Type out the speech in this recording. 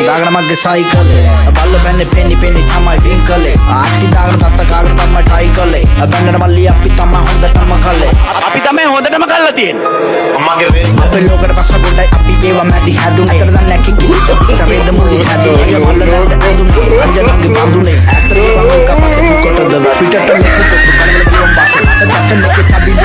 දාගන මගේ සයිකලේ බල්ල බැන්නේ පෙන්නි පෙන්නි තමයි වින්කලේ ආටි දාගන තත්ත කාගෙන තමයි ට්‍රයි කළේ බැන්නට මල්ලි අපි තමයි හොඳටම කළේ අපි තමයි හොඳටම කරලා තියෙන්නේ අම්මගේ අපේ ලෝකෙට පස්ස පොඩ්ඩයි අපි ඒවා මැදි හැදුනේ අතර දැන් නැකි කිලිට පිටරේද මුලි හැදුනේ මල්ල රැඳ ඇදුනේ අංජනන්ගේ බඳුනේ ඇතර ඒවා කපට කොටද පිටට ලෙක්ක කලවල දියම් බාට දැන් නැකි තබි